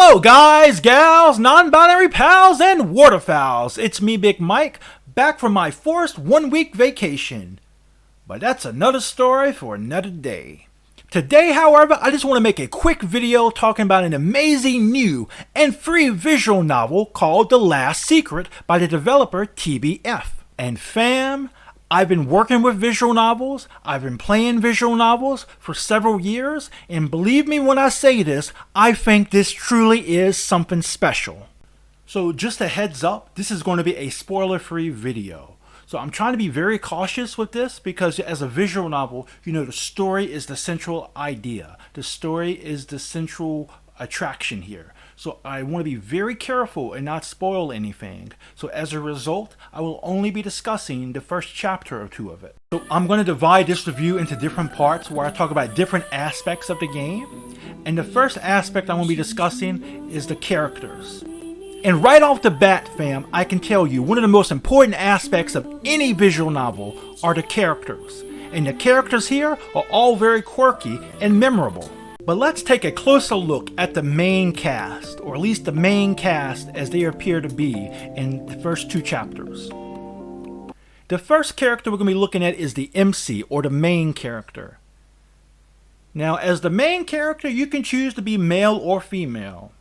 Hello guys, gals, non-binary pals, and waterfowls. It's me, Big Mike, back from my forced one-week vacation. But that's another story for another day. Today, however, I just want to make a quick video talking about an amazing new and free visual novel called The Last Secret by the developer TBF. And fam, I've been working with visual novels, I've been playing visual novels for several years, and believe me when I say this, I think this truly is something special. So just a heads up, this is going to be a spoiler-free video. So I'm trying to be very cautious with this because as a visual novel, you know, the story is the central idea. The story is the central attraction here. So I want to be very careful and not spoil anything. So as a result, I will only be discussing the first chapter or two of it. So I'm going to divide this review into different parts where I talk about different aspects of the game. And the first aspect I'm going to be discussing is the characters. And right off the bat, fam, I can tell you one of the most important aspects of any visual novel are the characters. And the characters here are all very quirky and memorable. But let's take a closer look at the main cast, or at least the main cast as they appear to be in the first two chapters. The first character we're going to be looking at is the MC, or the main character. Now, as the main character, you can choose to be male or female.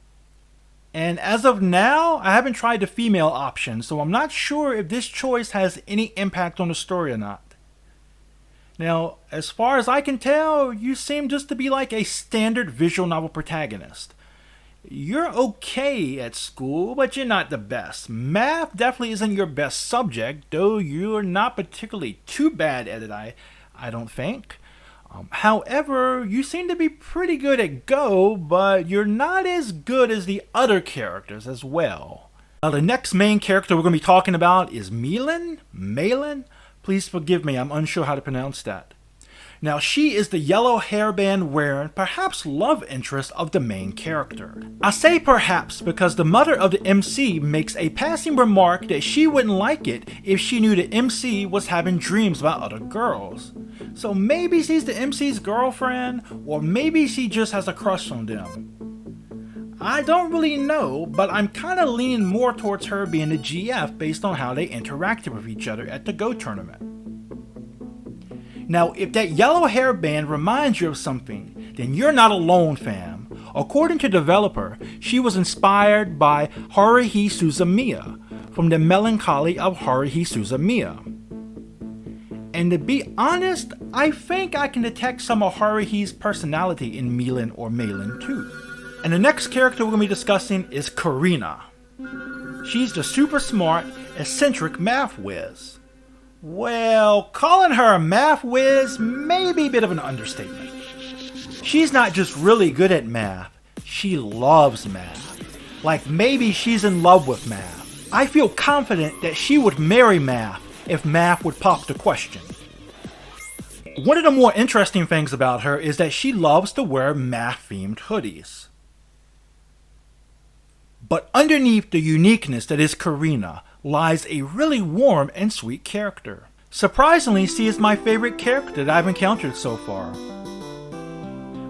And as of now, I haven't tried the female option, so I'm not sure if this choice has any impact on the story or not. Now, as far as I can tell, you seem just to be like a standard visual novel protagonist. You're okay at school, but you're not the best. Math definitely isn't your best subject, though you're not particularly too bad at it, I don't think. However, you seem to be pretty good at Go, but you're not as good as the other characters as well. Now, the next main character we're going to be talking about is Malin? Please forgive me, I'm unsure how to pronounce that. Now, she is the yellow hairband wearing, perhaps love interest of the main character. I say perhaps because the mother of the MC makes a passing remark that she wouldn't like it if she knew the MC was having dreams about other girls. So maybe she's the MC's girlfriend, or maybe she just has a crush on them. I don't really know, but I'm kind of leaning more towards her being the GF based on how they interacted with each other at the Go tournament. Now, if that yellow hairband reminds you of something, then you're not alone, fam. According to the developer, she was inspired by Haruhi Suzumiya from the melancholy of Haruhi Suzumiya. And to be honest, I think I can detect some of Haruhi's personality in Malin too. And the next character we're going to be discussing is Karina. She's the super smart, eccentric math whiz. Well, calling her a math whiz may be a bit of an understatement. She's not just really good at math, she loves math. Like maybe she's in love with math. I feel confident that she would marry math if math would pop the question. One of the more interesting things about her is that she loves to wear math-themed hoodies. But underneath the uniqueness that is Karina lies a really warm and sweet character. Surprisingly, she is my favorite character that I've encountered so far.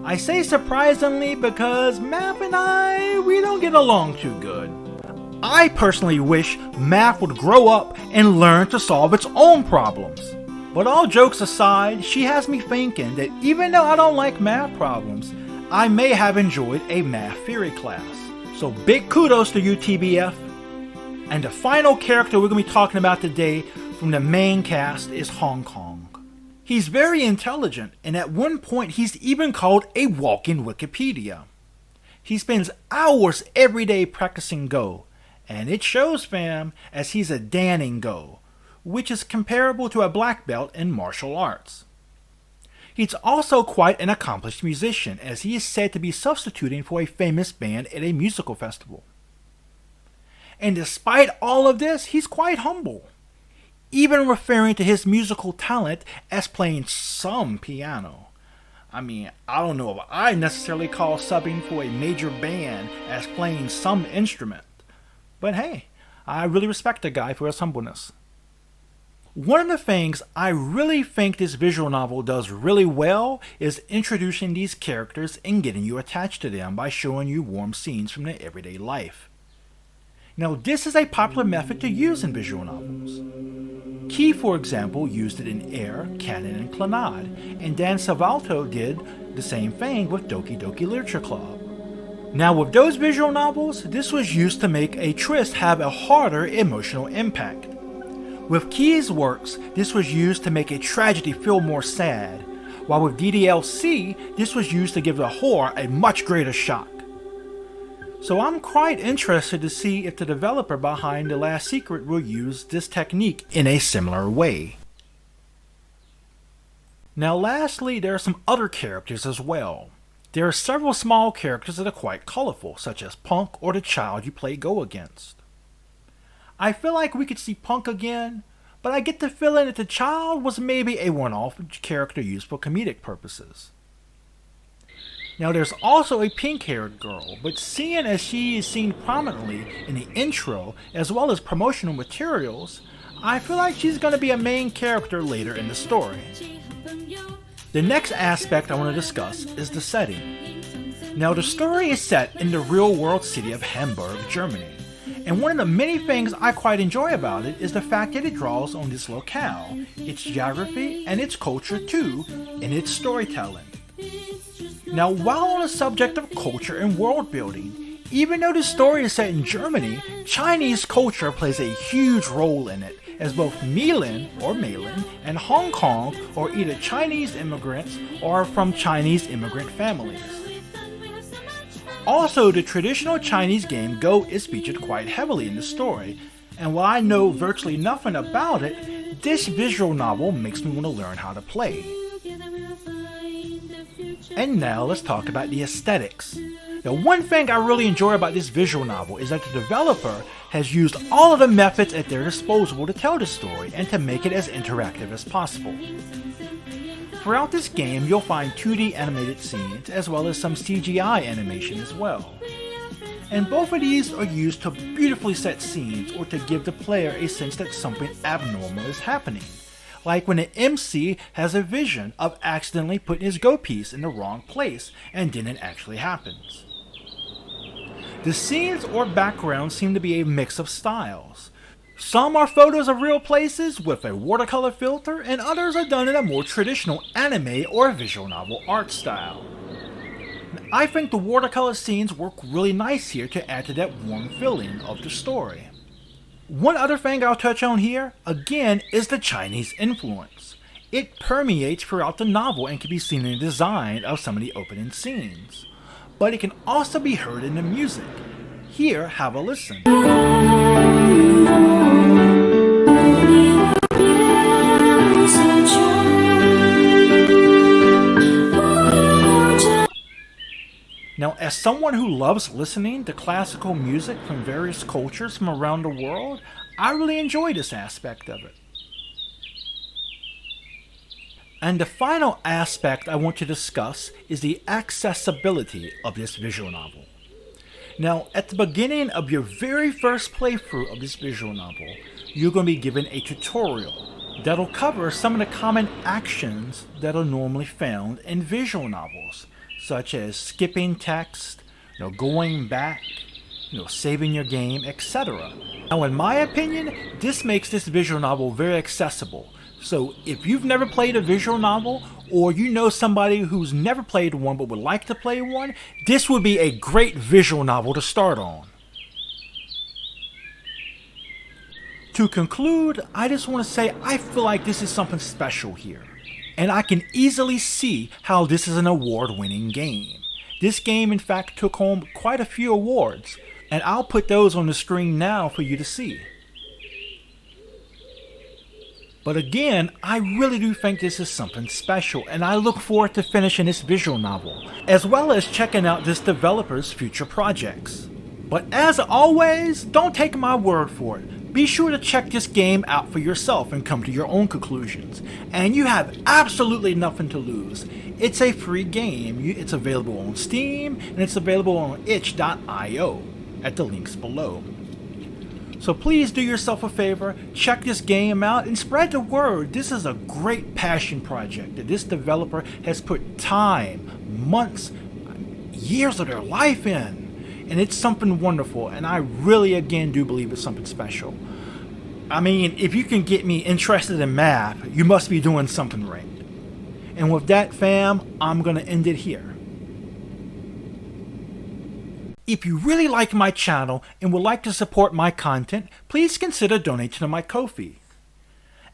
I say surprisingly because Math and we don't get along too good. I personally wish Math would grow up and learn to solve its own problems. But all jokes aside, she has me thinking that even though I don't like math problems, I may have enjoyed a math theory class. So big kudos to you, TBF. And the final character we're going to be talking about today from the main cast is Hong Kong. He's very intelligent, and at one point he's even called a walking Wikipedia. He spends hours every day practicing Go, and it shows, fam, as he's a Dan in Go, which is comparable to a black belt in martial arts. He's also quite an accomplished musician, as he is said to be substituting for a famous band at a musical festival. And despite all of this, he's quite humble, even referring to his musical talent as playing some piano. I mean, I don't know if I necessarily call subbing for a major band as playing some instrument, but hey, I really respect the guy for his humbleness. One of the things I really think this visual novel does really well is introducing these characters and getting you attached to them by showing you warm scenes from their everyday life. Now, this is a popular method to use in visual novels. Key, for example, used it in Air, Canon, and Clannad, and Dan Salvato did the same thing with Doki Doki Literature Club. Now, with those visual novels, this was used to make a twist have a harder emotional impact. With Key's works, this was used to make a tragedy feel more sad, while with DDLC, this was used to give the horror a much greater shock. So I'm quite interested to see if the developer behind The Last Secret will use this technique in a similar way. Now lastly, there are some other characters as well. There are several small characters that are quite colorful, such as Punk or the child you play Go against. I feel like we could see Punk again, but I get the feeling that the child was maybe a one-off character used for comedic purposes. Now there's also a pink-haired girl, but seeing as she is seen prominently in the intro as well as promotional materials, I feel like she's going to be a main character later in the story. The next aspect I want to discuss is the setting. Now the story is set in the real-world city of Hamburg, Germany. And one of the many things I quite enjoy about it is the fact that it draws on this locale, its geography, and its culture too, in its storytelling. Now, while on the subject of culture and world building, even though the story is set in Germany, Chinese culture plays a huge role in it, as both Milan or Malin and Hong Kong are either Chinese immigrants or from Chinese immigrant families. Also, the traditional Chinese game Go is featured quite heavily in the story, and while I know virtually nothing about it, this visual novel makes me want to learn how to play. And now let's talk about the aesthetics. Now, one thing I really enjoy about this visual novel is that the developer has used all of the methods at their disposal to tell the story and to make it as interactive as possible. Throughout this game, you'll find 2D animated scenes as well as some CGI animation as well. And both of these are used to beautifully set scenes or to give the player a sense that something abnormal is happening. Like when an MC has a vision of accidentally putting his Go piece in the wrong place and then it actually happens. The scenes or backgrounds seem to be a mix of styles. Some are photos of real places with a watercolor filter, and others are done in a more traditional anime or visual novel art style. I think the watercolor scenes work really nice here to add to that warm feeling of the story. One other thing I'll touch on here, again, is the Chinese influence. It permeates throughout the novel and can be seen in the design of some of the opening scenes. But it can also be heard in the music. Here, have a listen. Now, as someone who loves listening to classical music from various cultures from around the world, I really enjoy this aspect of it. And the final aspect I want to discuss is the accessibility of this visual novel. Now, at the beginning of your very first playthrough of this visual novel, you're going to be given a tutorial that'll cover some of the common actions that are normally found in visual novels, such as skipping text, going back, saving your game, etc. Now, in my opinion, this makes this visual novel very accessible. So if you've never played a visual novel, or you know somebody who's never played one but would like to play one, this would be a great visual novel to start on. To conclude, I just want to say I feel like this is something special here. And I can easily see how this is an award-winning game. This game, in fact, took home quite a few awards, and I'll put those on the screen now for you to see. But again, I really do think this is something special, and I look forward to finishing this visual novel, as well as checking out this developer's future projects. But as always, don't take my word for it. Be sure to check this game out for yourself and come to your own conclusions. And you have absolutely nothing to lose. It's a free game. It's available on Steam, and it's available on itch.io at the links below. So please do yourself a favor, check this game out and spread the word. This is a great passion project that this developer has put time, months, years of their life in. And it's something wonderful, and I really again do believe it's something special. I mean, if you can get me interested in math, you must be doing something right. And with that, fam, I'm gonna end it here. If you really like my channel and would like to support my content, please consider donating to my Ko-fi.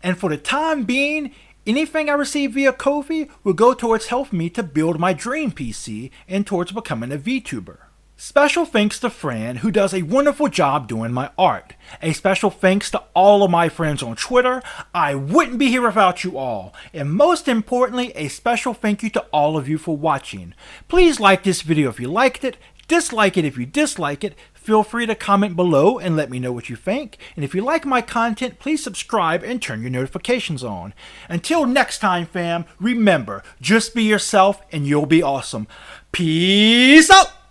And for the time being, anything I receive via Ko-fi will go towards helping me to build my dream PC and towards becoming a VTuber. Special thanks to Fran, who does a wonderful job doing my art. A special thanks to all of my friends on Twitter. I wouldn't be here without you all. And most importantly, a special thank you to all of you for watching. Please like this video if you liked it. Dislike it if you dislike it. Feel free to comment below and let me know what you think. And if you like my content, please subscribe and turn your notifications on. Until next time, fam, remember, just be yourself and you'll be awesome. Peace out!